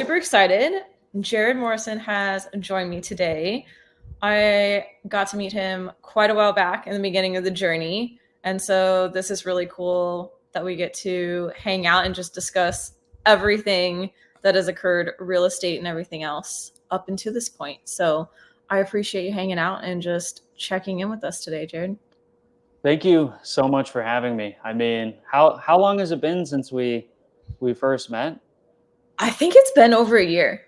super excited. Jared Morrison has joined me today. I got to meet him quite a while back in the beginning of the journey. And so this is really cool that we get to hang out and just discuss everything that has occurred, real estate and everything else up until this point. So I appreciate you hanging out and just checking in with us today, Jared. Thank you so much for having me. I mean, how long has it been since we first met? I think it's been over a year.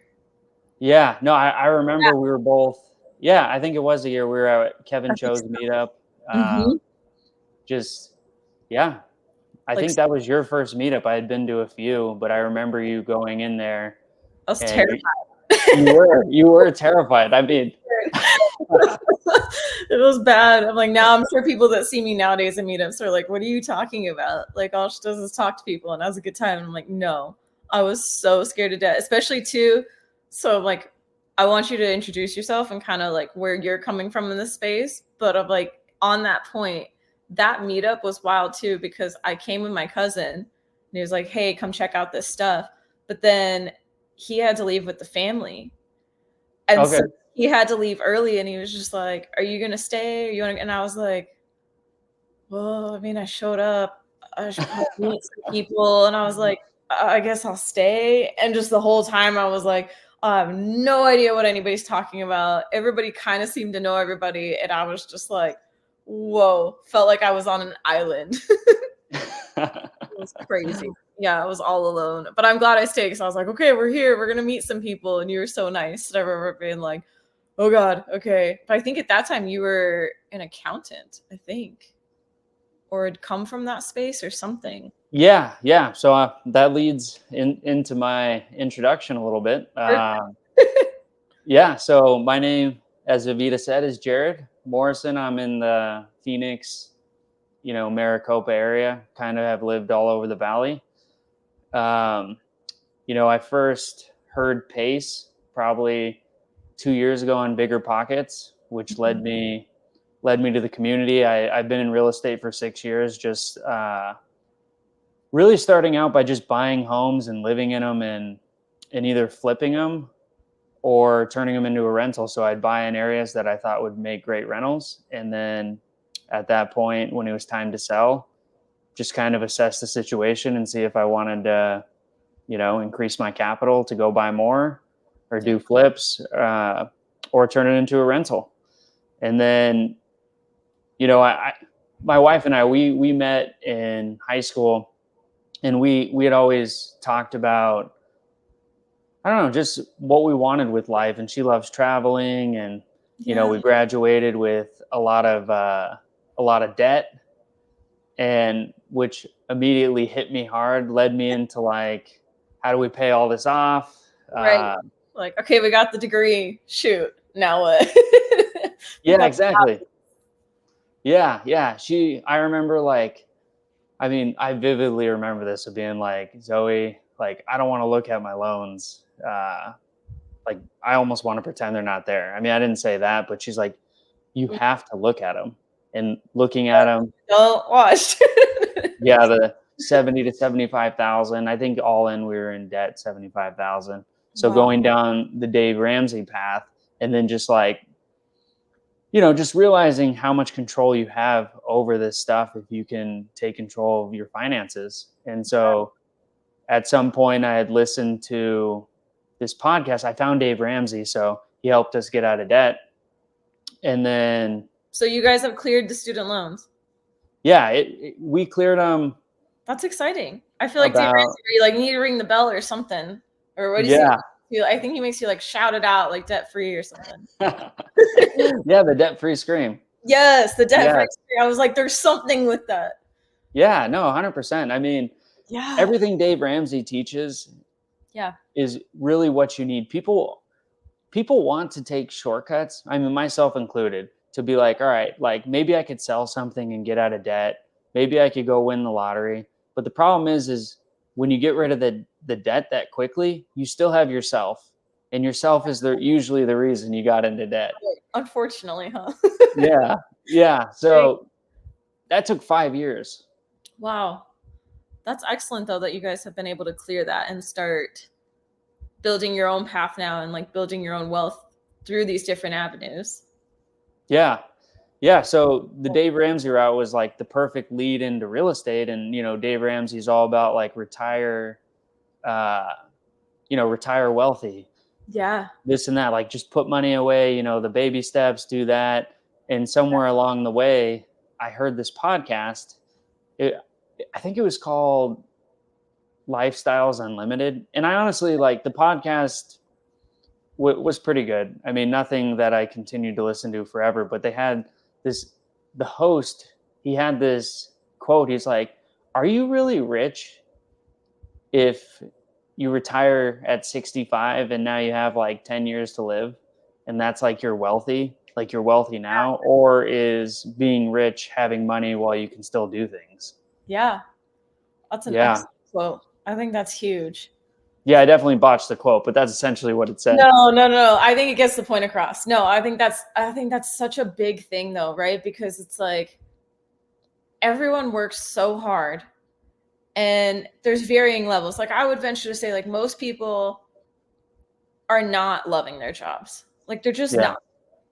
Yeah, no, I remember we were both. Yeah, I think it was a year. We were at Kevin Cho's meetup. Mm-hmm. Just yeah, I Like, think that was your first meetup. I had been to a few, but I remember you going in there, I was and terrified. you were terrified. I mean, It was bad. I'm like, now I'm sure people that see me nowadays in meetups are like, what are you talking about? Like, all she does is talk to people, and that was a good time. And I'm like, no, I was so scared to death, especially too. So, like, I want you to introduce yourself and kind of like where you're coming from in this space. But I'm like, on that point, that meetup was wild too, because I came with my cousin and he was like, hey, come check out this stuff. But then he had to leave with the family. And okay, so he had to leave early and he was just like, are you going to stay? Are you want to? And I was like, well, I mean, I showed up. I should probably meet some people. And I was like, I guess I'll stay. And just the whole time I was like, I have no idea what anybody's talking about. Everybody kind of seemed to know everybody. And I was just like, whoa, felt like I was on an island. It was crazy. Yeah, I was all alone. But I'm glad I stayed because I was like, okay, we're here. We're going to meet some people. And you were so nice. And I remember being like, oh God, okay. But I think at that time you were an accountant, I think, or had come from that space or something. yeah. So that leads into my introduction a little bit. Yeah, so my name, as Evita said, is Jared Morrison. I'm in the Phoenix, Maricopa area. Kind of have lived all over the valley. I first heard PACE probably 2 years ago on Bigger Pockets, which led me to the community. I've been in real estate for 6 years, just really starting out by just buying homes and living in them and either flipping them or turning them into a rental. So I'd buy in areas that I thought would make great rentals. And then at that point, when it was time to sell, just kind of assess the situation and see if I wanted to, increase my capital to go buy more or do flips or turn it into a rental. And then, my wife and I, we met in high school, and we had always talked about, I don't know, just what we wanted with life. And she loves traveling, and we graduated with a lot of debt, and which immediately hit me hard, led me into like, how do we pay all this off? Right. Like, okay, we got the degree. Shoot, now what? Yeah, exactly. Yeah. I remember I vividly remember this of being like, Zoe, like, I don't want to look at my loans. Like, I almost want to pretend they're not there. I mean, I didn't say that, but she's like, you have to look at them. And looking at them, Don't watch. yeah, the 70 to 75,000. I think all in we were in debt 75,000. So going down the Dave Ramsey path, and then just like, just realizing how much control you have over this stuff if you can take control of your finances. And so at some point I had listened to this podcast. I found Dave Ramsey, so he helped us get out of debt. And then, so you guys have cleared the student loans? Yeah, we cleared them. That's exciting. I feel like Dave Ramsey, you like need to ring the bell or something. Or what do you say? I think he makes you like shout it out like debt free or something. Yeah, the debt free scream. Yes, the debt free scream. I was like, there's something with that. Yeah, no, 100%. I mean, everything Dave Ramsey teaches is really what you need. People want to take shortcuts. I mean, myself included, to be like, all right, like maybe I could sell something and get out of debt. Maybe I could go win the lottery. But the problem is when you get rid of the debt that quickly, you still have yourself. And yourself is usually the reason you got into debt. Unfortunately, huh? Yeah. So that took 5 years. Wow. That's excellent, though, that you guys have been able to clear that and start building your own path now and like building your own wealth through these different avenues. Yeah. Yeah. So the Dave Ramsey route was like the perfect lead into real estate. And, Dave Ramsey's all about like uh, retire wealthy, Yeah. this and that, like just put money away, the baby steps, do that. And somewhere along the way, I heard this podcast. It, I think it was called Lifestyles Unlimited. And I honestly like the podcast was pretty good. I mean, nothing that I continued to listen to forever, but they had this, the host, he had this quote. He's like, "Are you really rich if you retire at 65 and now you have like 10 years to live and that's like you're wealthy now, or is being rich having money while you can still do things?" Yeah. That's an Yeah. excellent quote. I think that's huge. Yeah, I definitely botched the quote, but that's essentially what it said. No, no, no. I think it gets the point across. No, I think that's such a big thing though, right? Because it's like everyone works so hard and there's varying levels. Like I would venture to say like most people are not loving their jobs. Like they're just Yeah. not.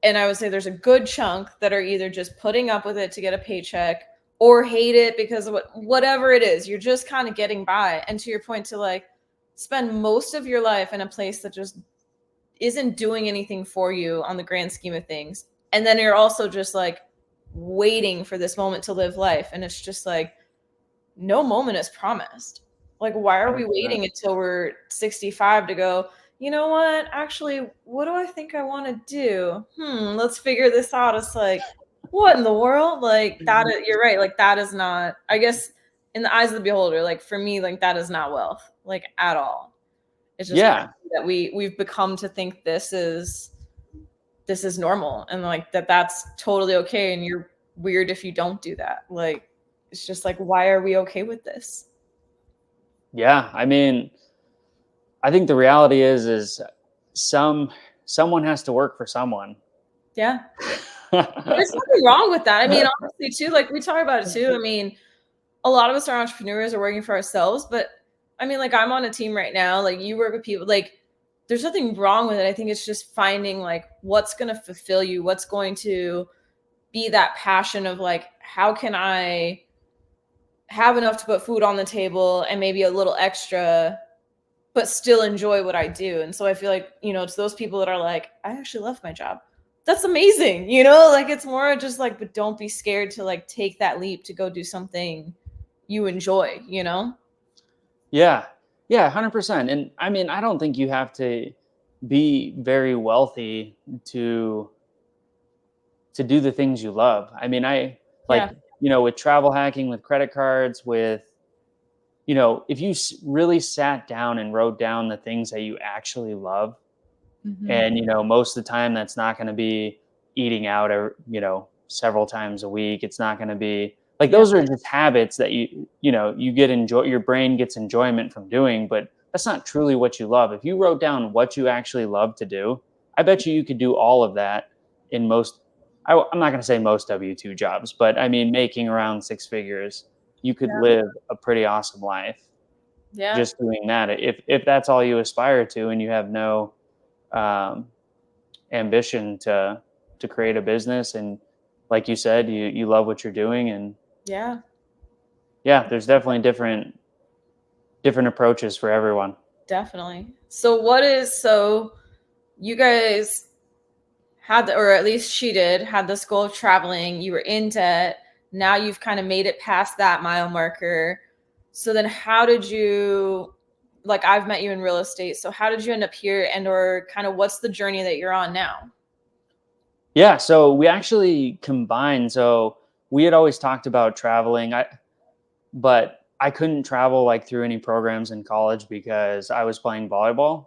And I would say there's a good chunk that are either just putting up with it to get a paycheck or hate it because of whatever it is. You're just kind of getting by. And to your point, to like spend most of your life in a place that just isn't doing anything for you on the grand scheme of things. And then you're also just like waiting for this moment to live life. And it's just like, no moment is promised. Like, why are we 100%. waiting until we're 65 to go, you know what? Actually, what do I think I want to do? Let's figure this out. It's like, what in the world? Like, that is, you're right. Like, that is not, I guess, in the eyes of the beholder, like, for me, like, that is not wealth, like, at all. It's just Yeah. that we've become to think this is normal and like that's totally okay. And you're weird if you don't do that. Like, it's just like, why are we okay with this? Yeah. I mean, I think the reality is someone has to work for someone. Yeah. There's nothing wrong with that. I mean, honestly, too, like we talk about it too. I mean, a lot of us are entrepreneurs or working for ourselves, but I mean, like I'm on a team right now, like you work with people, like there's nothing wrong with it. I think it's just finding like what's going to fulfill you, what's going to be that passion of like, how can I have enough to put food on the table and maybe a little extra, but still enjoy what I do. And so I feel like, it's those people that are like, I actually love my job. That's amazing. Like it's more just like, but don't be scared to like take that leap to go do something you enjoy. Yeah. Yeah, 100%. And I mean, I don't think you have to be very wealthy to do the things you love. I mean, I like, Yeah. with travel hacking, with credit cards, with if you really sat down and wrote down the things that you actually love, Mhm. and most of the time that's not going to be eating out or several times a week. It's not going to be like, Yeah. those are just habits that you get your brain gets enjoyment from doing, but that's not truly what you love. If you wrote down what you actually love to do, I bet you could do all of that in most, I'm not going to say most W2 jobs, but I mean making around six figures, you could Yeah. live a pretty awesome life Yeah. just doing that. If that's all you aspire to and you have no um, ambition to create a business, and like you said, you love what you're doing, and Yeah. yeah, there's definitely different approaches for everyone. Definitely. So you guys had or at least she did had this goal of traveling. You were in debt. Now you've kind of made it past that mile marker. So then how did you, like, I've met you in real estate. So how did you end up here, and or kind of what's the journey that you're on now? Yeah, so we actually combined. So we had always talked about traveling, but I couldn't travel like through any programs in college because I was playing volleyball.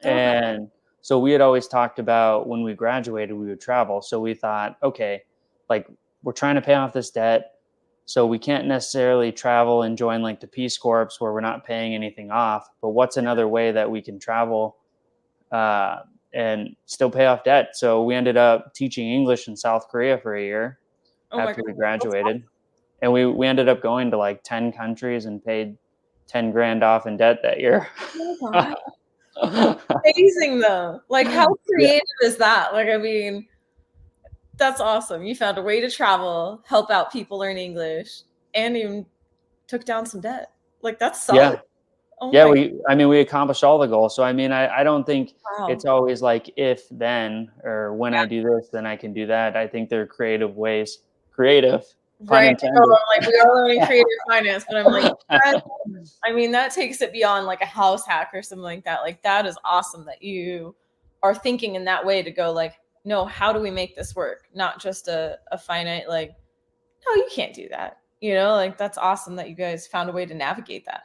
Okay. And so we had always talked about when we graduated, we would travel. So we thought, okay, like we're trying to pay off this debt. So we can't necessarily travel and join like the Peace Corps where we're not paying anything off. But what's another way that we can travel uh, and still pay off debt? So we ended up teaching English in South Korea for a year Oh my after we goodness. That's graduated, and we ended up going to like 10 countries and paid 10 grand off in debt that year. awesome. Oh my God. amazing though. Like, how Yeah. creative is that? Like, I mean, that's awesome. You found a way to travel, help out people learn English, and even took down some debt. Like, that's solid. Yeah. Oh Yeah, my we accomplished all the goals. So I mean, I don't think it's wow. always like if then or when Yeah, I do this, then I can do that. I think there are creative ways. Creative, pun right. Oh, intended. I'm like, we are learning creative finance, but I'm like, that I mean, that takes it beyond like a house hack or something like that. Like, that is awesome that you are thinking in that way to go like, no, how do we make this work? Not just a finite like, no, you can't do that. Like that's awesome that you guys found a way to navigate that.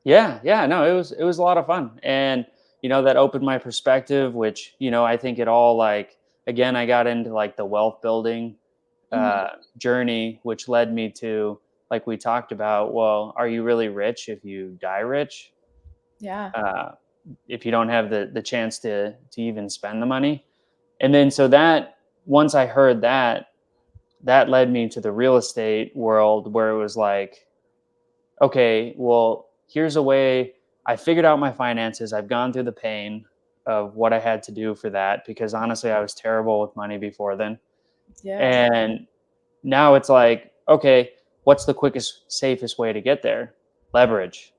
Yeah, yeah, no, it was a lot of fun, and that opened my perspective. Which I think it all like again, I got into like the wealth building Mhm. journey, which led me to like we talked about. Well, are you really rich if you die rich? Yeah. Uh, if you don't have the chance to even spend the money, and then so that once I heard that, that led me to the real estate world where it was like, okay, well, here's a way. I figured out my finances. I've gone through the pain of what I had to do for that because honestly, I was terrible with money before then. Yeah. And now it's like, okay, what's the quickest, safest way to get there? Leverage.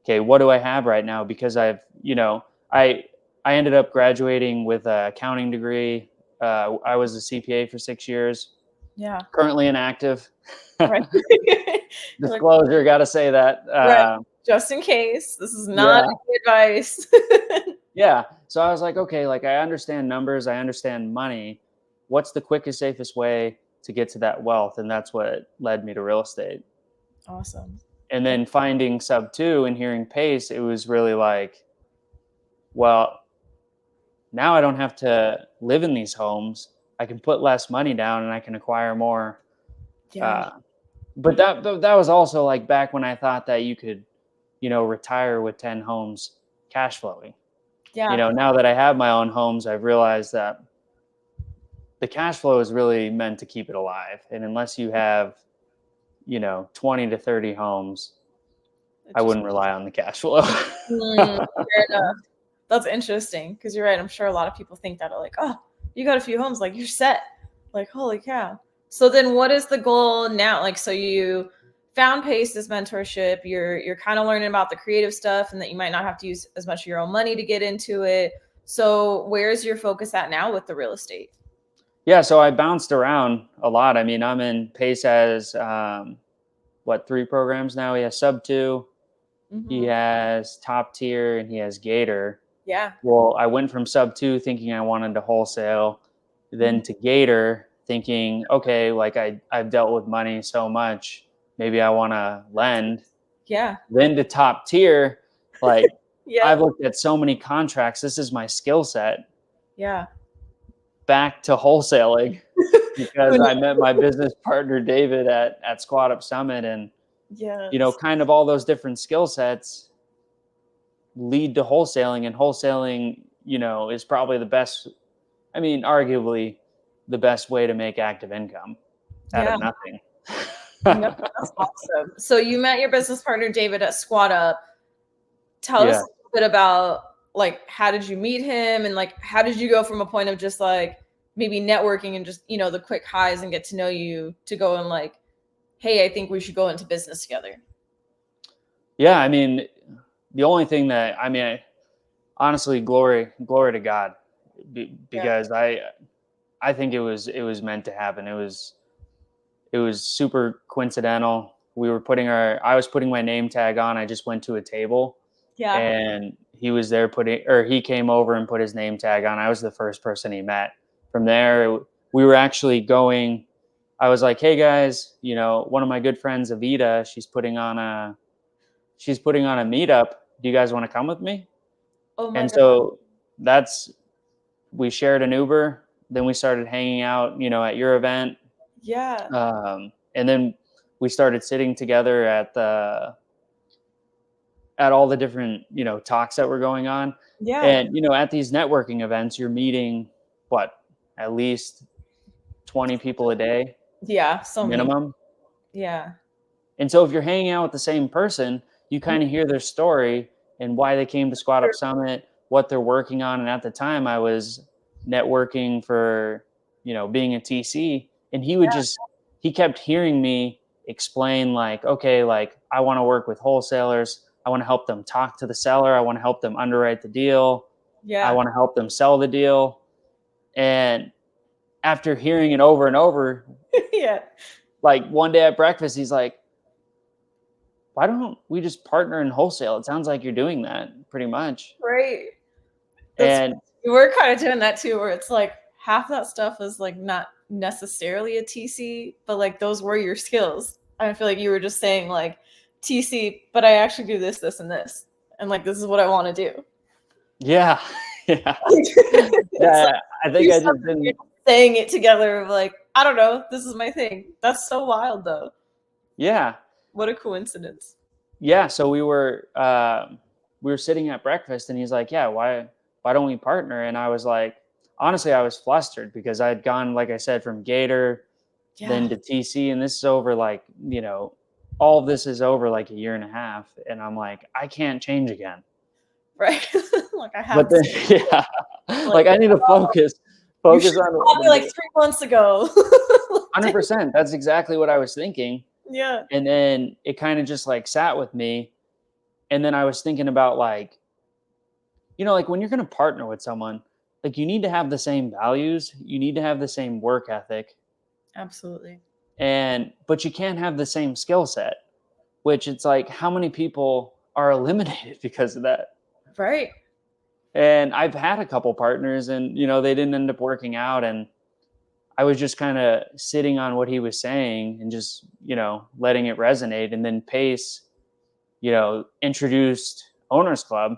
Okay, what do I have right now? Because I I ended up graduating with an accounting degree. I was a CPA for 6 years. Yeah. Currently inactive. Right. You're like, Disclosure, got to say that. right. Just in case. This is not Yeah, any advice. yeah. So I was like, okay, like I understand numbers, I understand money. What's the quickest, safest way to get to that wealth? And that's what led me to real estate. Awesome. And then finding sub two and hearing pace, it was really like, well, now I don't have to live in these homes. I can put less money down and I can acquire more. Yeah. Uh, but that was also like back when I thought that you could, retire with 10 homes cash flowing. Yeah. Now that I have my own homes, I've realized that the cash flow is really meant to keep it alive. And unless you have, 20 to 30 homes, It I just wouldn't rely on the cash flow. fair enough. That's interesting because you're right. I'm sure a lot of people think that are like, oh, you got a few homes, like you're set. Like, holy cow. So then what is the goal now? Like, so you found Pace as mentorship, you're kind of learning about the creative stuff and that you might not have to use as much of your own money to get into it. So where's your focus at now with the real estate? Yeah, so I bounced around a lot. I mean, I'm in Pace as what, three programs now? He has sub two, he Hmm. has top tier, and he has Gator. Yeah. Well, I went from sub two thinking I wanted to wholesale, Mhm. then to Gator thinking, okay, like I've dealt with money so much, maybe I want to lend. Yeah. Then to top tier, like I've Yep. looked at so many contracts. This is my skill set. Yeah. Back to wholesaling Who because knew? I met my business partner David at Squad Up Summit, and Yes. kind of all those different skill sets lead to wholesaling, and wholesaling, is probably the best. I mean, arguably the best way to make active income out Yeah. of nothing. No, that's awesome. So you met your business partner David at Squad Up. Tell us Yeah. a little bit about like how did you meet him and like how did you go from a point of just like maybe networking and just the quick highs and get to know you to go and like, hey, I think we should go into business together. Yeah, I mean, the only thing that honestly, glory to God, Yeah. because I think it was meant to happen. It was super coincidental. I was putting my name tag on. I just went to a table, Yeah. and he was there he came over and put his name tag on. I was the first person he met. From there, we were actually going. I was like, "Hey guys, one of my good friends, Evita, she's putting on a meetup. Do you guys want to come with me?" Oh my And God. so that's we shared an Uber. Then we started hanging out, at your event, Yeah. and then we started sitting together at all the different talks that were going on. Yeah. And at these networking events you're meeting what, at least 20 people a day Yeah. So many. minimum. Yeah. And so if you're hanging out with the same person, you kind of hear their story and why they came to Squad Up Summit, what they're working on. And at the time I was networking for, being a TC, and he kept hearing me explain like, okay, like I want to work with wholesalers. I want to help them talk to the seller. I want to help them underwrite the deal. I Yeah. want to help them sell the deal. And after hearing it over and over, Yeah. like one day at breakfast, he's like, why don't we just partner in wholesale? It sounds like you're doing that pretty much. Right. That's And we're kind of doing that too, where it's like half that stuff is like not necessarily a TC, but like those were your skills. I feel like you were just saying like TC, but I actually do this, this, and this. And like this is what I want to do. yeah, yeah, It's like yeah. I think two I stuff just you're didn't. saying it together of like, I don't know, this is my thing. That's so wild though. Yeah, What a coincidence. yeah. So we were sitting at breakfast, and he's like, yeah, why don't we partner? And I was like, honestly, I was flustered because I had gone, like I said, from Gator Yeah. then to TC, and this is over like, all of this is over like a year and a half, and I'm like, I can't change again. Right. Like I have But to then, yeah, like like I need to you should focus have on called me like 3 months ago. 100%. That's exactly what I was thinking. Yeah. And then it kind of just like sat with me. And then I was thinking about like, like when you're going to partner with someone, like you need to have the same values, you need to have the same work ethic, Absolutely. but you can't have the same skill set, which it's like how many people are eliminated because of that. Right. And I've had a couple partners, and they didn't end up working out, and I was just kind of sitting on what he was saying and just, letting it resonate. And then Pace, introduced Owners Club.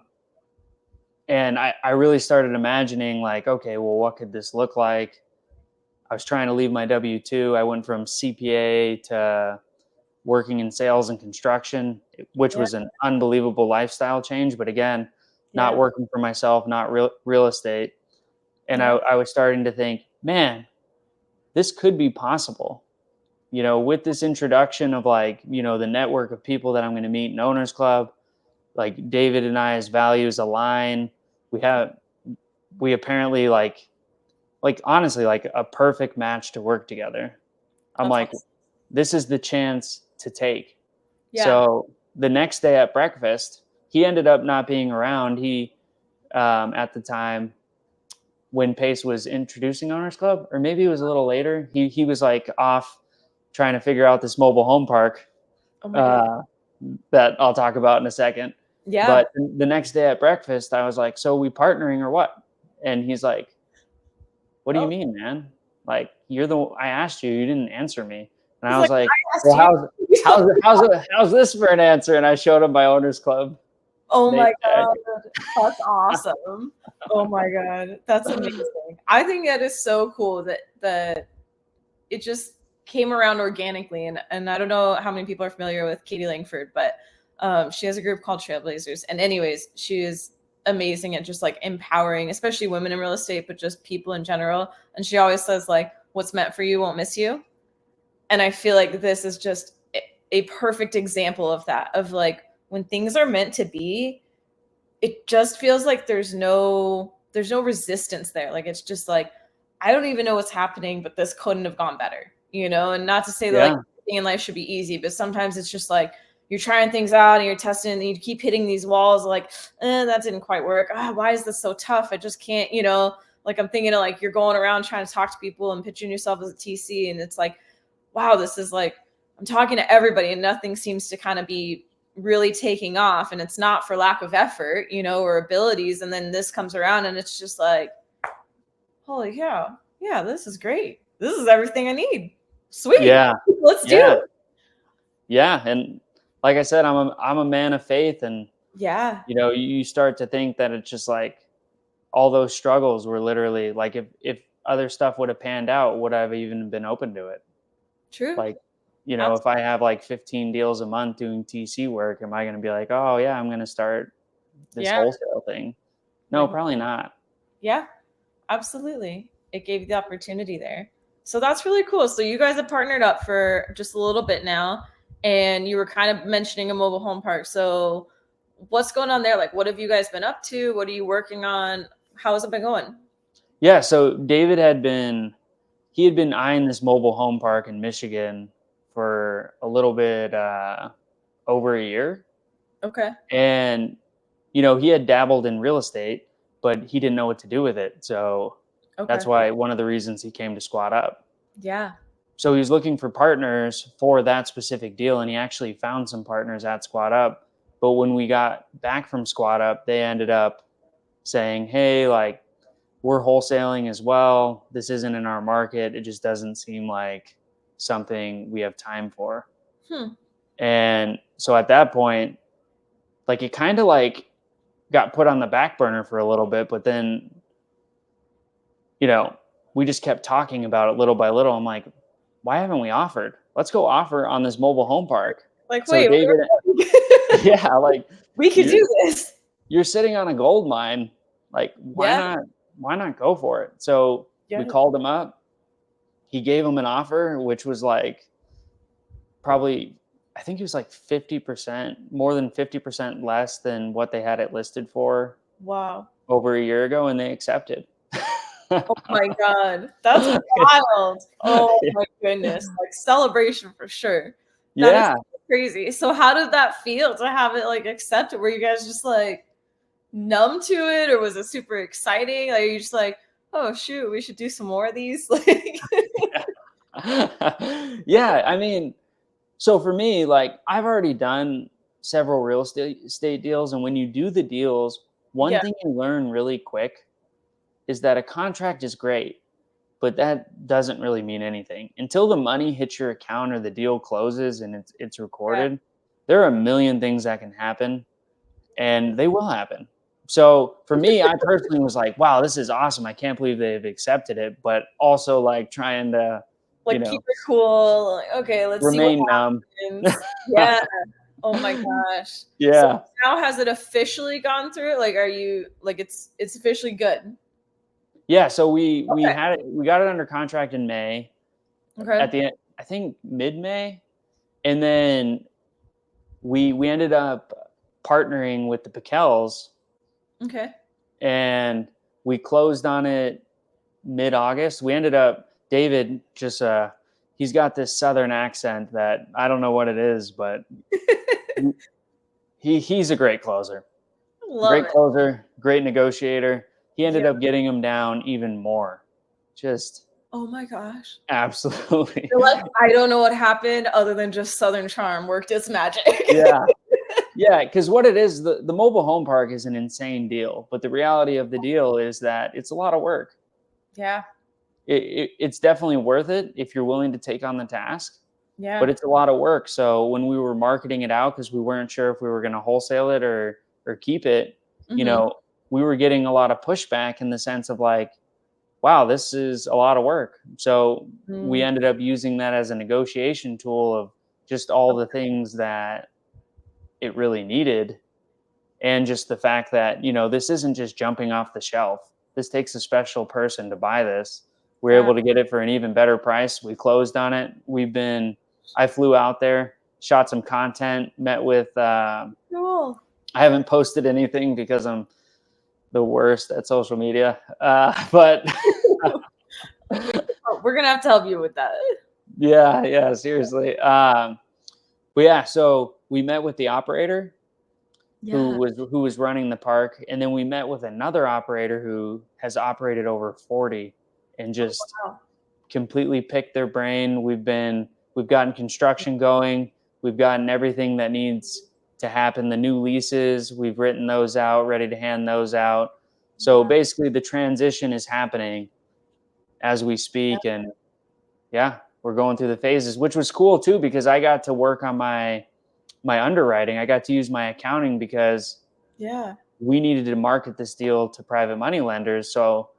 And I really started imagining like, okay, well, what could this look like? I was trying to leave my W-2. I went from CPA to working in sales and construction, which Yeah. was an unbelievable lifestyle change. But again, not Yeah. working for myself, not real estate. And Yeah. I was starting to think, man, this could be possible. With this introduction of like, the network of people that I'm going to meet in Owners Club, like David and I's values align. We apparently like honestly, like a perfect match to work together. I'm That's like, awesome. this is the chance to take. Yeah. So the next day at breakfast, he ended up not being around. He, at the time, when Pace was introducing Owners Club, or maybe it was a little later. He was like off trying to figure out this mobile home park Oh my God. uh, that I'll talk about in a second. Yeah. But the next day at breakfast, I was like, "So we partnering or what?" And he's like, "What do you Oh, mean, man? Like I asked you, you didn't answer me." And he's I like, was like, I asked "Well, you. how's this for an answer?" And I showed him my Owners Club Oh name my tag. God. That's awesome. Oh my God. That's amazing. I think that is so cool that it just came around organically. And I don't know how many people are familiar with Katie Langford, but she has a group called Trailblazers. And anyways, she is amazing at just like empowering, especially women in real estate, but just people in general. And she always says like, what's meant for you won't miss you. And I feel like this is just a perfect example of that, of like when things are meant to be, it just feels like there's no resistance there. Like it's just like, I don't even know what's happening, but this couldn't have gone better, And not to say that like Yeah, everything in life should be easy, but sometimes it's just like you're trying things out and you're testing and you keep hitting these walls like, that didn't quite work. Why is this so tough? I just can't. Like I'm thinking of like you're going around trying to talk to people and pitching yourself as a TC, and it's like, wow, this is like I'm talking to everybody and nothing seems to kind of be really taking off, and it's not for lack of effort, or abilities, and then this comes around and it's just like, holy cow, yeah, this is great, this is everything I need, sweet, yeah, let's do yeah, it. yeah. And like I said, I'm a man of faith, and Yeah, you start to think that it's just like all those struggles were literally like if other stuff would have panned out, would I have even been open to it? true. Like, if Absolutely. I have like 15 deals a month doing TC work, am I going to be like, oh yeah, I'm going to start this Yeah, wholesale thing? No, like, probably not. yeah, absolutely, it gave you the opportunity there. So that's really cool. So you guys have partnered up for just a little bit now, and you were kind of mentioning a mobile home park. So what's going on there? Like, what have you guys been up to? What are you working on? How has it been going? Yeah, so David had been eyeing this mobile home park in Michigan for a little bit over a year. Okay. And he had dabbled in real estate, but he didn't know what to do with it. So that's Okay. why one of the reasons he came to Squat Up. Yeah. So he was looking for partners for that specific deal, and he actually found some partners at Squat Up. But when we got back from Squat Up, they ended up saying, "Hey, like, we're wholesaling as well. This isn't in our market. It just doesn't seem like something we have time for." Hmm. And so at that point, like, it kind of like got put on the back burner for a little bit, but then, you know, we just kept talking about it little by little. I'm like, why haven't we offered? Let's go offer on this mobile home park. Like, So wait, David, yeah, like, we could you're do this. you're sitting on a gold mine. Like, Yeah. why not go for it? So we Yeah. called him up. He gave him an offer, which was like probably, I think it was like 50%, more than 50% less than what they had it listed for Wow. over a year ago, and they accepted. Oh my God. That's wild. Oh my goodness. Like, celebration for sure. That is Yeah. crazy. So how did that feel to have it like accepted? Were you guys just like numb to it, or was it super exciting? Like, are you just like, oh shoot, we should do some more of these? Like, Yeah. I mean, so for me, like, I've already done several real estate deals. And when you do the deals, one yeah, thing you learn really quick is that a contract is great, but that doesn't really mean anything until the money hits your account or the deal closes and it's yeah, recorded. There are a million things that can happen, and they will happen. So for me, I personally was like, wow, this is awesome. I can't believe they've accepted it, but also like trying to, you like keep know, it cool. Like, okay, let's see what remain numb. happens. Yeah. Oh my gosh. So Yeah. now has it officially gone through? Like, are you like it's officially good? Yeah. So we Okay. had it, we got it under contract in May Okay. at the end, I think mid-May. And then we ended up partnering with the Pickels, Okay. and we closed on it mid-August. We ended up, David just he's got this southern accent that I don't know what it is, but he's a great closer. Love Great it. closer, great negotiator. He Yeah. ended up getting him down even more. Just Oh my gosh. absolutely. You're like, I don't know what happened other than just Southern Charm worked its magic. Yeah. Yeah, because what it is, the mobile home park is an insane deal, but the reality of the deal is that it's a lot of work. Yeah. It's definitely worth it if you're willing to take on the task, but Yeah. it's a lot of work. So when we were marketing it out, because we weren't sure if we were going to wholesale it or keep it, you Mhm. know, we were getting a lot of pushback in the sense of like, wow, this is a lot of work. So we Mm. ended up using that as a negotiation tool of just all the things that it really needed. And just the fact that, this isn't just jumping off the shelf. This takes a special person to buy this. We are Yeah. able to get it for an even better price. We closed on it. I flew out there, shot some content, met with, Cool. I haven't posted anything because I'm the worst at social media. But Oh, we're gonna have to help you with that. yeah, seriously. But yeah, so we met with the operator Yeah. who was running the park, and then we met with another operator who has operated over 40, and just Wow. completely picked their brain. We've gotten construction going. We've gotten everything that needs to happen. The new leases, we've written those out, ready to hand those out. So Yeah. basically the transition is happening as we Yeah. speak. And yeah, we're going through the phases, which was cool too, because I got to work on my underwriting. I got to use my accounting because Yeah. we needed to market this deal to private money lenders. So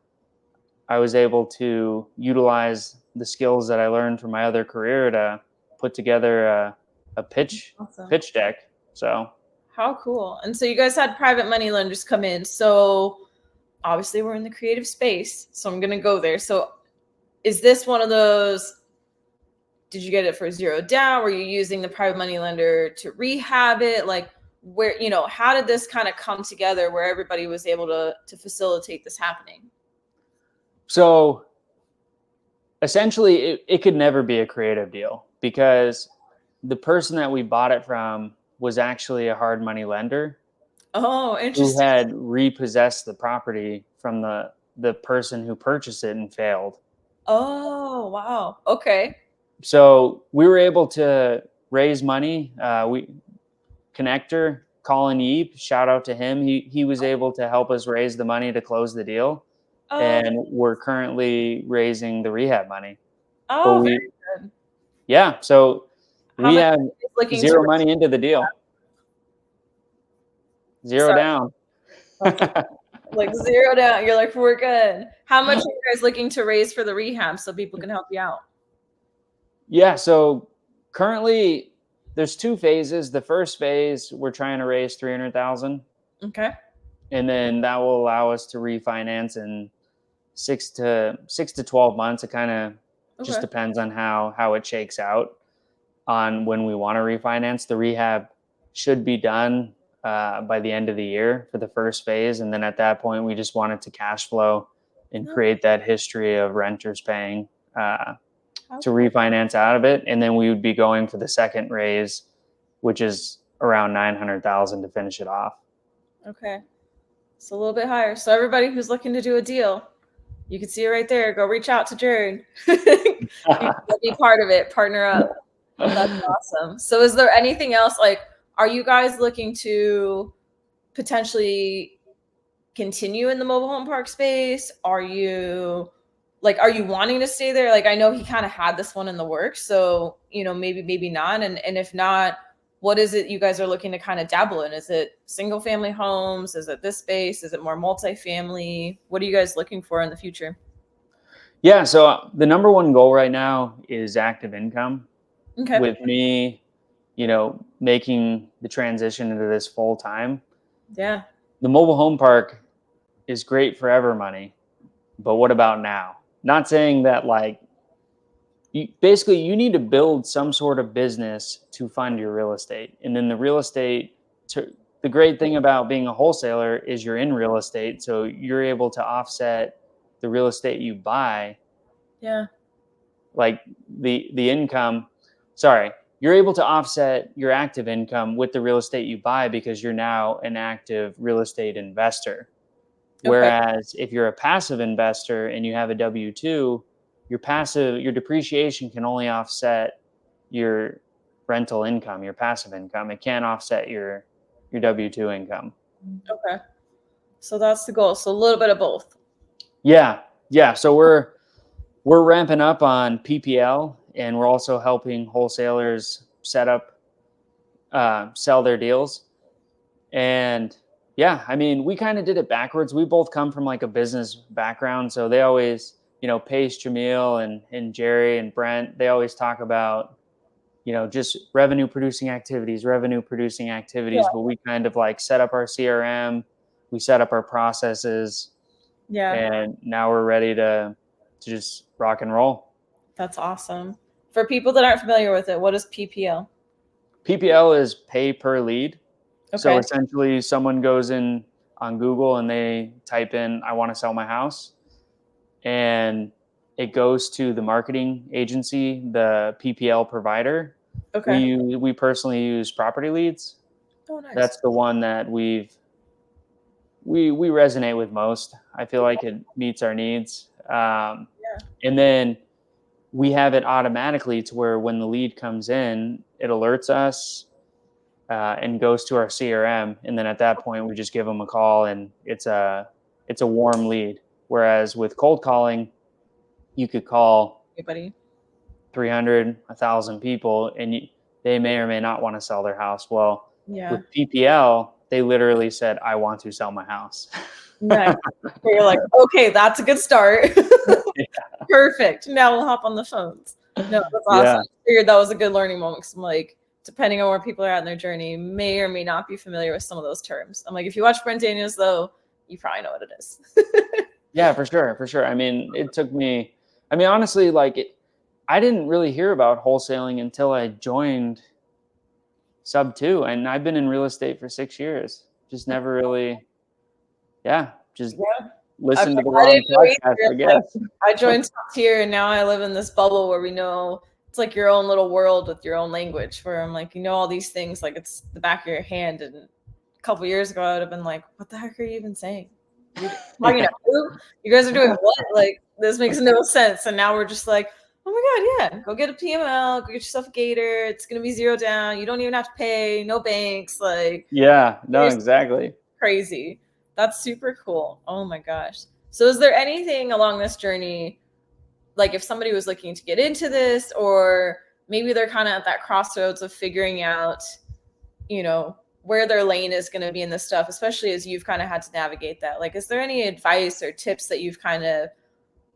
I was able to utilize the skills that I learned from my other career to put together a Awesome. pitch deck. So How cool. And so you guys had private money lenders come in. So obviously we're in the creative space. So I'm gonna go there. So is this one of those? Did you get it for zero down? Were you using the private money lender to rehab it? Like, where, how did this kind of come together where everybody was able to facilitate this happening? So essentially, it could never be a creative deal because the person that we bought it from was actually a hard money lender Oh, who interesting. had repossessed the property from the person who purchased it and failed. Oh, wow. Okay. So we were able to raise money. We Connector Colin Yeep, shout out to him. He was able to help us raise the money to close the deal, Oh, and we're currently raising the rehab money. But oh, we, very good. yeah, so How we much have are you guys looking to zero raise? money into the deal, zero Sorry, down. that's like zero down. You're like, we're good. How much are you guys looking to raise for the rehab so people can help you out? Yeah, so currently there's two phases. The first phase, we're trying to raise 300,000, Okay. and then that will allow us to refinance in 6 to 12 months. It kind of just Okay. depends on how it shakes out on when we want to refinance. The rehab should be done by the end of the year for the first phase, and then at that point, we just want it to cash flow and No, create that history of renters paying to okay. refinance out of it, and then we would be going for the second raise, which is around 900,000 to finish it off. Okay. It's a little bit higher. So everybody who's looking to do a deal, you can see it right there. Go reach out to Jared. You can be part of it. Partner up. That's awesome. So is there anything else like are you guys looking to potentially continue in the mobile home park space? Are you wanting to stay there? Like I know he kind of had this one in the works, so maybe not. And if not, what is it you guys are looking to kind of dabble in? Is it single family homes? Is it this space? Is it more multifamily? What are you guys looking for in the future? Yeah, so the number one goal right now is active income. Okay. With me, making the transition into this full time, Yeah. the mobile home park is great forever money, but what about now? Not saying that like basically you need to build some sort of business to fund your real estate, and then the real estate. The great thing about being a wholesaler is you're in real estate, so you're able to offset the real estate you buy, Yeah. like the income. Sorry, you're able to offset your active income with the real estate you buy because you're now an active real estate investor. Okay. Whereas if you're a passive investor and you have a W-2, your depreciation can only offset your rental income, your passive income. It can't offset your W-2 income. Okay. So that's the goal. So a little bit of both. Yeah. Yeah. So we're ramping up on PPL, and we're also helping wholesalers sell their deals. And yeah, I mean, we kind of did it backwards. We both come from like a business background. So they always, Paige, Jamil, and Jerry and Brent, they always talk about, just revenue producing Yeah. activities. But we kind of like set up our CRM, we set up our processes, Yeah. and now we're ready to just rock and roll. That's awesome. For people that aren't familiar with it, what is PPL? PPL is pay per lead. So Okay. essentially, someone goes in on Google and they type in, I want to sell my house. And it goes to the marketing agency, the PPL provider. Okay. We personally use Property Leads. Oh, nice. That's the one that we resonate with most. I feel like it meets our needs. Yeah. And then we have it automatically to where when the lead comes in, it alerts us and goes to our CRM, and then at that point we just give them a call, and it's a warm lead. Whereas with cold calling, you could call Everybody. 300, 1,000 people, and they may or may not want to sell their house. Well, Yeah. with PPL, they literally said, "I want to sell my house." Nice. So you're like, okay, that's a good start. Perfect. Now we'll hop on the phones. No, that's awesome. Yeah, I figured that was a good learning moment. 'Cause I'm like, depending on where people are at in their journey, may or may not be familiar with some of those terms. I'm like, if you watch Brent Daniels, though, you probably know what it is. yeah, for sure, for sure. I mean, it took me. I mean, honestly, I didn't really hear about wholesaling until I joined sub 2, and I've been in real estate for 6 years. Just never really, yeah, just Yeah. I listened to the I wrong didn't know podcast, either. I Like, guess. I joined top tier, and now I live in this bubble where we know it's like your own little world with your own language. Where I'm like, you know, all these things like it's the back of your hand. And a couple years ago, I would have been like, "What the heck are you even saying? You're talking Yeah. to who? You guys are doing what? Like, this makes no sense." And now we're just like, "Oh my god, yeah, go get a PML, go get yourself a gator. It's gonna be zero down. You don't even have to pay. No banks. Like, Yeah, no, here's exactly. crazy." That's super cool. Oh my gosh. So is there anything along this journey, like if somebody was looking to get into this, or maybe they're kind of at that crossroads of figuring out, you know, where their lane is going to be in this stuff, especially as you've kind of had to navigate that? Like, is there any advice or tips that you've kind of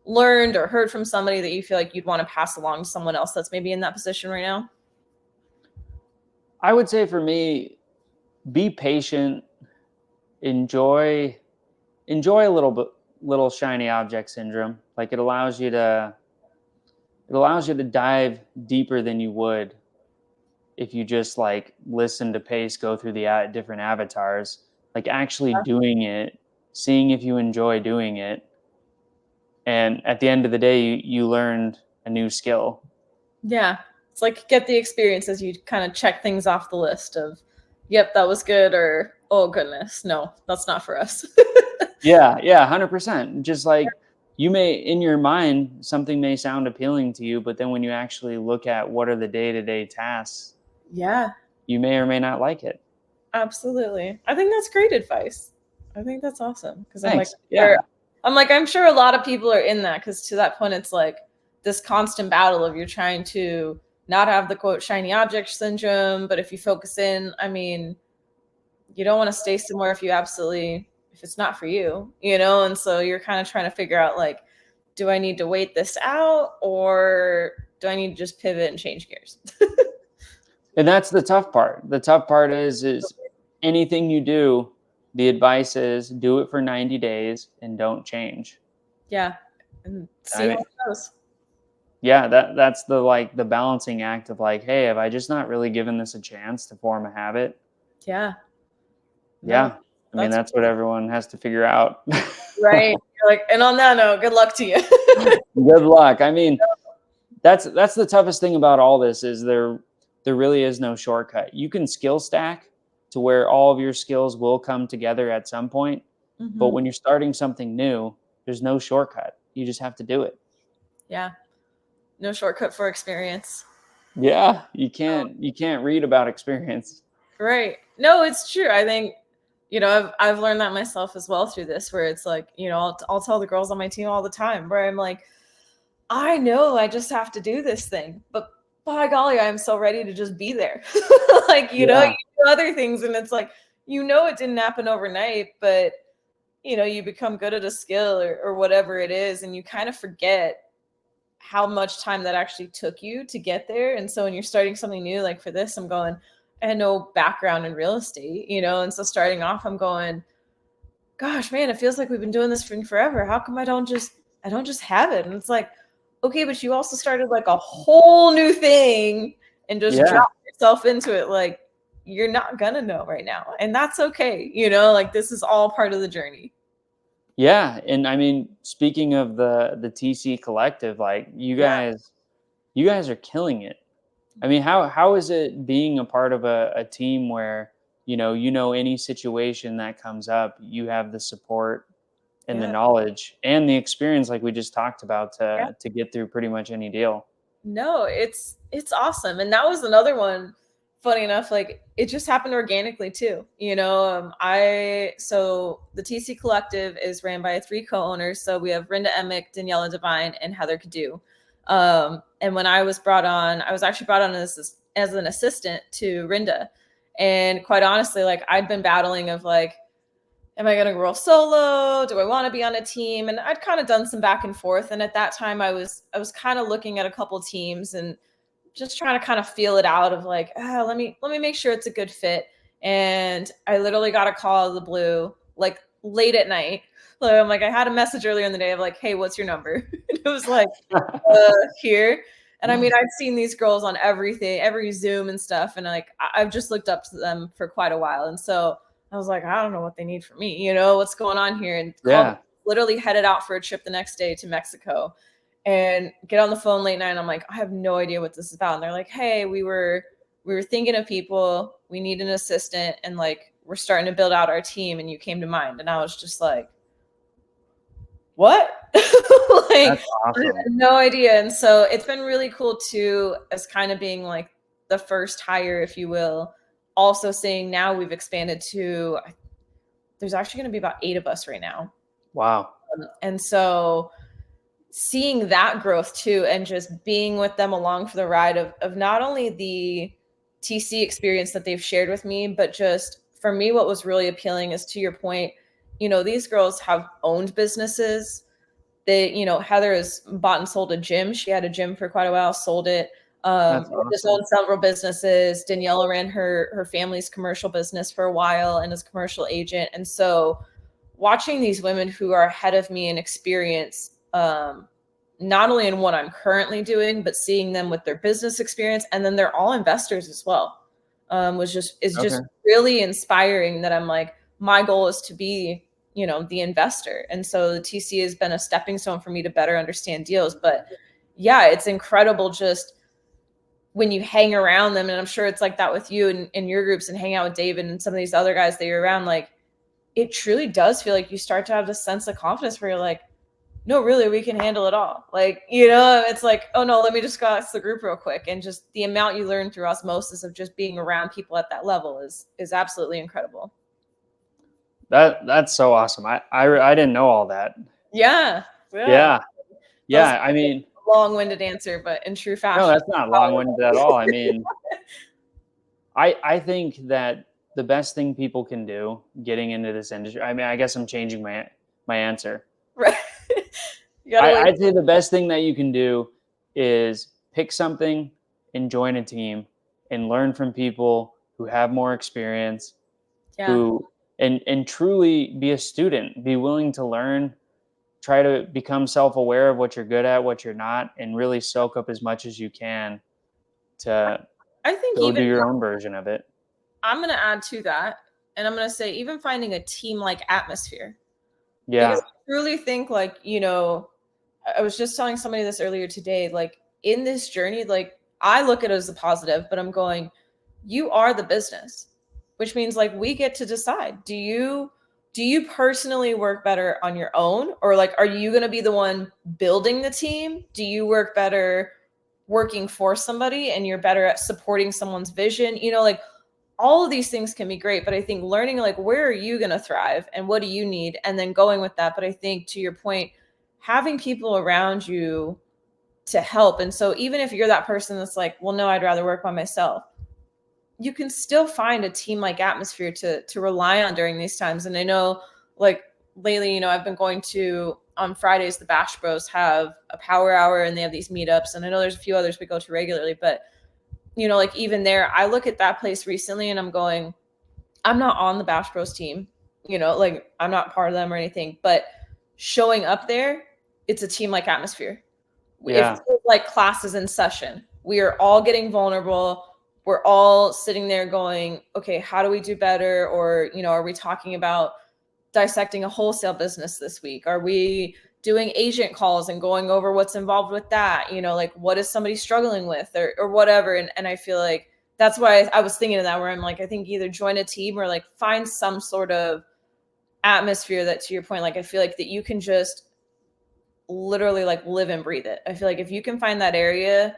learned or heard from somebody that you feel like you'd want to pass along to someone else that's maybe in that position right now? I would say for me, be patient, enjoy enjoy a little shiny object syndrome. Like it allows you to dive deeper than you would if you just like listen to Pace go through the different avatars, like actually doing it, seeing if you enjoy doing it. And at the end of the day, you learned a new skill. Yeah. It's like get the experience as you kind of check things off the list of, yep, that was good, or oh goodness, no, that's not for us. Yeah, yeah, 100%. Just like you may, in your mind, something may sound appealing to you, but then when you actually look at what are the day-to-day tasks, Yeah, you may or may not like it. absolutely. I think that's great advice. I think that's awesome because Thanks. Yeah. I'm sure a lot of people are in that, because to that point, it's like this constant battle of you're trying to not have the quote shiny object syndrome, but if you focus in, I mean, you don't want to stay somewhere if it's not for you, you know? And so you're kind of trying to figure out like, do I need to wait this out, or do I need to just pivot and change gears? And that's the tough part. The tough part is anything you do, the advice is do it for 90 days and don't change. Yeah. And I see how mean, it goes. yeah, that's the like the balancing act of like, hey, have I just not really given this a chance to form a habit? Yeah. No, Yeah. I mean, that's that's what everyone has to figure out. right. You're like, and on that note, good luck to you. Good luck. I mean, that's the toughest thing about all this is there really is no shortcut. You can skill stack to where all of your skills will come together at some point, but Mhm. when you're starting something new, there's no shortcut. You just have to do it. Yeah. No shortcut for experience. Yeah, you can't read about experience. Right. No, it's true. I think, you know, I've learned that myself as well through this, where it's like, you know, I'll tell the girls on my team all the time, where I'm like, I know I just have to do this thing, but by golly, I'm so ready to just be there. Like, you know, you Yeah. do other things, and it's like, you know, it didn't happen overnight, but you know, you become good at a skill, or whatever it is, and you kind of forget how much time that actually took you to get there. And so when you're starting something new, like for this, I'm going, I had no background in real estate, you know, and so starting off, I'm going, gosh, man, it feels like we've been doing this thing forever. How come I don't just have it? And it's like, okay, but you also started like a whole new thing and just Yeah. dropped yourself into it. Like, you're not gonna know right now. And that's okay. You know, like this is all part of the journey. Yeah, and I mean, speaking of the TC collective, like Yeah. you guys are killing it. I mean, how is it being a part of a team where, you know any situation that comes up, you have the support and the Yeah. knowledge and the experience like we just talked about Yeah. to get through pretty much any deal. No, it's awesome. And that was another one, funny enough, like it just happened organically too. You know, I so the TC Collective is ran by three co-owners. So we have Rinda Emick, Daniela Devine, and Heather Cadu. And when I was brought on, I was actually brought on as an assistant to Rinda. And quite honestly, like I'd been battling of like, am I going to roll solo? Do I want to be on a team? And I'd kind of done some back and forth. And at that time I was kind of looking at a couple teams and just trying to kind of feel it out of like, let me make sure it's a good fit. And I literally got a call out of the blue, like late at night. So I'm like, I had a message earlier in the day of like, hey, what's your number? And it was like, here. And I mean, I've seen these girls on everything, every Zoom and stuff. And like, I've just looked up to them for quite a while. And so I was like, I don't know what they need from me, what's going on here. And called, Yeah. literally headed out for a trip the next day to Mexico and get on the phone late night. And I'm like, I have no idea what this is about. And they're like, hey, we were thinking of people, we need an assistant, and like, we're starting to build out our team, and you came to mind. And I was just like, what? Like, That's I awesome. had no idea. And so it's been really cool too, as kind of being like the first hire, if you will. Also saying now we've expanded to, there's actually going to be about 8 of us right now. Wow. And so seeing that growth too, and just being with them along for the ride of not only the TC experience that they've shared with me, but just for me, what was really appealing is, to your point, these girls have owned businesses. They, Heather has bought and sold a gym. She had a gym for quite a while, sold it. That's Just awesome. owned several businesses. Daniela ran her family's commercial business for a while and is a commercial agent. And so watching these women who are ahead of me in experience, not only in what I'm currently doing, but seeing them with their business experience, and then they're all investors as well, is Okay. just really inspiring. That I'm like, my goal is to be, the investor. And so the TC has been a stepping stone for me to better understand deals. But yeah, it's incredible just when you hang around them. And I'm sure it's like that with you and in your groups, and hang out with David and some of these other guys that you're around. Like, it truly does feel like you start to have this sense of confidence where you're like, no, really, we can handle it all. Like, it's like, oh no, let me just go ask the group real quick. And just the amount you learn through osmosis of just being around people at that level is absolutely incredible. That's so awesome. I didn't know all that. Yeah. Yeah. That was Yeah. I mean, a long-winded answer, but in true no, fashion. that's not long-winded at all. I mean, I think that the best thing people can do getting into this industry, I mean, I guess I'm changing my answer. Right. You gotta wait. I'd say the best thing that you can do is pick something and join a team and learn from people who have more experience, Yeah. who and truly be a student, be willing to learn, try to become self-aware of what you're good at, what you're not, and really soak up as much as you can to I think go even do your own version of it. I'm going to add to that, and I'm going to say even finding a team-like atmosphere. Because Yeah. I truly think, like, I was just telling somebody this earlier today, like, in this journey, like, I look at it as a positive, but I'm going, you are the business, which means like we get to decide. Do you personally work better on your own, or like, are you going to be the one building the team? Do you work better working for somebody, and you're better at supporting someone's vision? Like, all of these things can be great, but I think learning, like, where are you going to thrive and what do you need, and then going with that. But I think, to your point, having people around you to help. And so even if you're that person that's like, well, no, I'd rather work by myself, you can still find a team like atmosphere to rely on during these times. And I know, like, lately, I've been going to, on Fridays, the Bash Bros have a power hour and they have these meetups. And I know there's a few others we go to regularly, but like, even there, I look at that place recently and I'm going, I'm not on the Bash Bros team, like, I'm not part of them or anything, but showing up there, it's a team like atmosphere. It Yeah. feels like classes in session. We are all getting vulnerable. We're all sitting there going, okay, how do we do better? Or, are we talking about dissecting a wholesale business this week? Are we doing agent calls and going over what's involved with that? Like, what is somebody struggling with, or whatever. And I feel like that's why I was thinking of that, where I'm like, I think either join a team or like find some sort of atmosphere that, to your point, like, I feel like that you can just literally like live and breathe it. I feel like if you can find that area,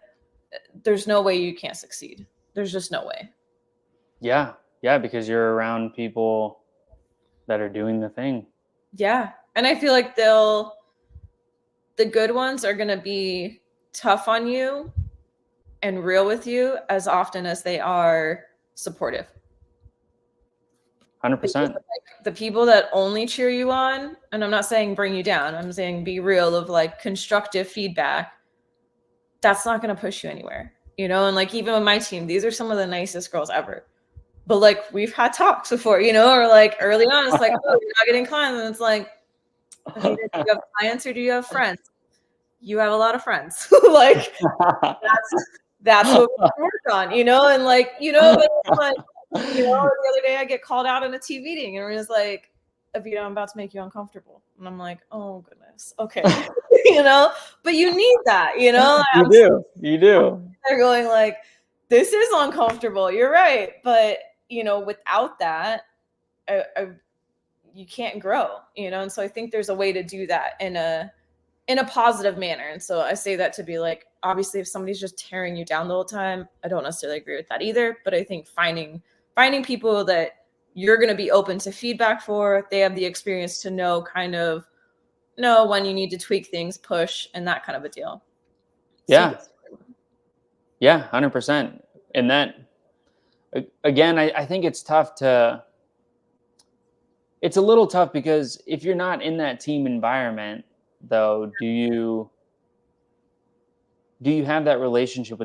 there's no way you can't succeed. There's just no way. Yeah. Yeah. Because you're around people that are doing the thing. Yeah. And I feel like the good ones are going to be tough on you and real with you as often as they are supportive. 100%. Like, the people that only cheer you on, and I'm not saying bring you down, I'm saying be real, of like constructive feedback, that's not going to push you anywhere, And like, even with my team, these are some of the nicest girls ever. But like, we've had talks before, or like early on, it's like, oh, you're not getting clients. And it's like, okay, do you have clients or do you have friends? you have a lot of friends. Like that's what we work on, and like, but it's like, the other day I get called out in a team meeting and everyone's like, Evita, I'm about to make you uncomfortable. And I'm like, oh goodness. Okay. But you need that, You I'm do. You do. they're going like, this is uncomfortable. You're right. But, without that, you can't grow, and so I think there's a way to do that in a positive manner. And so I say that to be like, obviously, if somebody's just tearing you down the whole time, I don't necessarily agree with that either. But I think finding people that you're going to be open to feedback for, they have the experience to know when you need to tweak things, push, and that kind of a deal. Yeah. Super. Yeah. 100%. And that, again, I think it's tough it's a little tough because if you're not in that team environment, though, do you have that relationship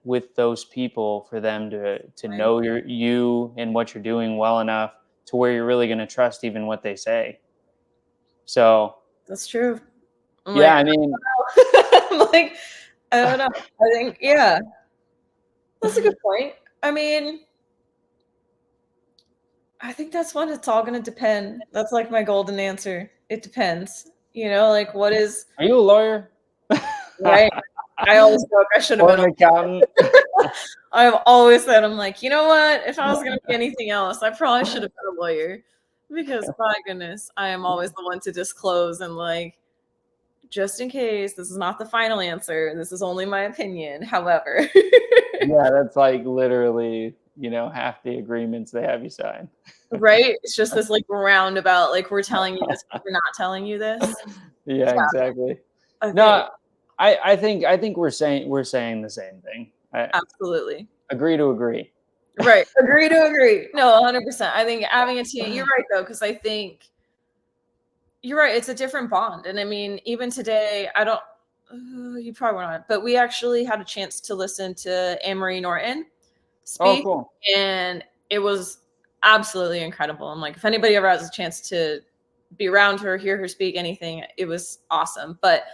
with those people for them to Right. know you and what you're doing well enough to where you're really going to trust even what they say? So That's true. I'm yeah, like, I mean, I'm like, I don't know. I think, yeah, that's a good point. I mean, I think that's when it's all gonna depend. That's like my golden answer. It depends. Like what is are you a lawyer right. I always joke I should have or been an accountant? I've always said, I'm like, you know what? If I was gonna be anything else, I probably should have been a lawyer. Because my goodness, I am always the one to disclose and like, just in case, this is not the final answer. This is only my opinion. However. Yeah, that's like literally, half the agreements they have you sign. Right? It's just this like roundabout, like we're telling you this, but we're not telling you this. Yeah, Yeah, exactly. I think No, I think we're saying the same thing. I absolutely. agree to agree. Right. Agree to agree. No, 100%. I think having a team, you're right though, because I think you're right. It's a different bond. And I mean, even today, I don't, you probably were not, but we actually had a chance to listen to Anne-Marie Norton Oh, speak, cool. and it was absolutely incredible. I'm like, if anybody ever has a chance to be around her, hear her speak, anything, it was awesome. But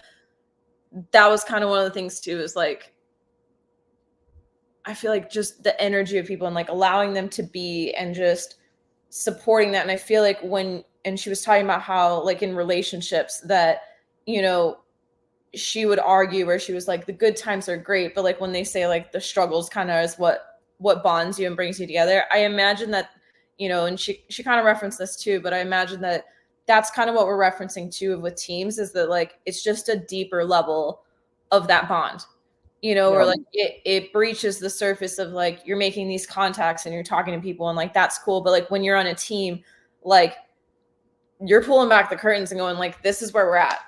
that was kind of one of the things too, is like, I feel like just the energy of people and like allowing them to be and just supporting that. And I feel like and she was talking about how like in relationships that, you know, she would argue where she was like, the good times are great, but like when they say like the struggles kind of is what bonds you and brings you together. I imagine that, and she kind of referenced this too, but I imagine that that's kind of what we're referencing too with teams, is that like it's just a deeper level of that bond, where Yeah. like it breaches the surface of like you're making these contacts and you're talking to people and like that's cool. But like when you're on a team, like you're pulling back the curtains and going like, this is where we're at.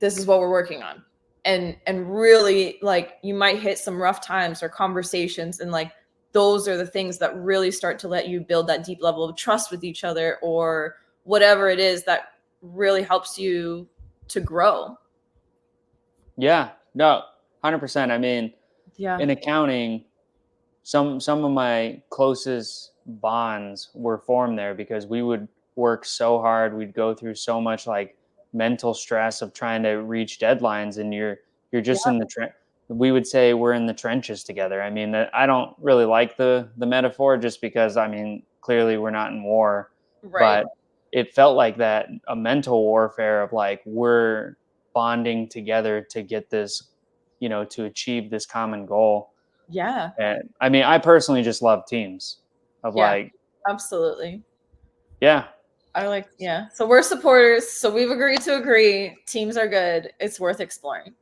This is what we're working on. And really like you might hit some rough times or conversations, and like those are the things that really start to let you build that deep level of trust with each other, or whatever it is that really helps you to grow. Yeah. No, 100%. I mean, Yeah. in accounting, some of my closest bonds were formed there because we would work so hard. We'd go through so much like mental stress of trying to reach deadlines, and you're just Yeah. in we would say we're in the trenches together. I mean, I don't really like the metaphor, just because I mean, clearly we're not in war, Right. but it felt like that, a mental warfare of like we're bonding together to get this, to achieve this common goal. Yeah. And I mean, I personally just love teams of Yeah. like, Absolutely. yeah, I like, yeah. So we're supporters. So we've agreed to agree. Teams are good. It's worth exploring.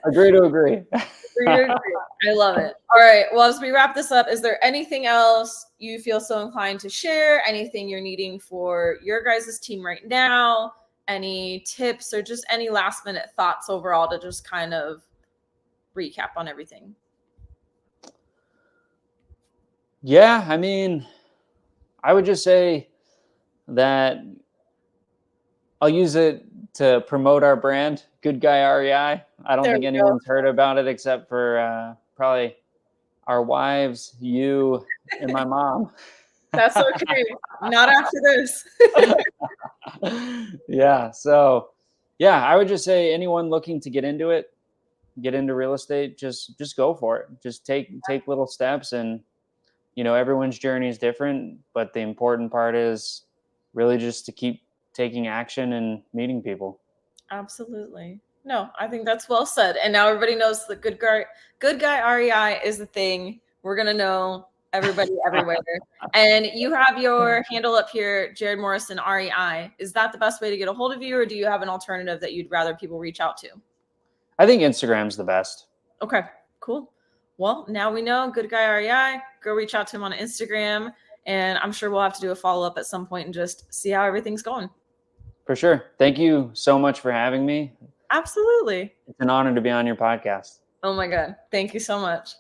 agree to agree. Agree to agree. I love it. All right. Well, as we wrap this up, is there anything else you feel so inclined to share? Anything you're needing for your guys' team right now? Any tips or just any last minute thoughts overall to just kind of recap on everything? Yeah, I mean, I would just say that I'll use it to promote our brand, Good Guy REI. I don't There think we go. anyone's heard about it except for probably our wives, you, and my mom. That's okay. Not after this. Yeah, so Yeah, I would just say anyone looking to get into real estate, just go for it. Just take little steps, and everyone's journey is different, but the important part is really just to keep taking action and meeting people. Absolutely. No, I think that's well said. And now everybody knows the good guy REI is the thing. We're gonna know everybody everywhere. And you have your handle up here, Jared Morrison REI. Is that the best way to get a hold of you, or do you have an alternative that you'd rather people reach out to? I think Instagram's the best. Okay, cool. Well, now we know good guy REI. Go reach out to him on Instagram, and I'm sure we'll have to do a follow up at some point and just see how everything's going. For sure. Thank you so much for having me. Absolutely. It's an honor to be on your podcast. Oh my God. Thank you so much.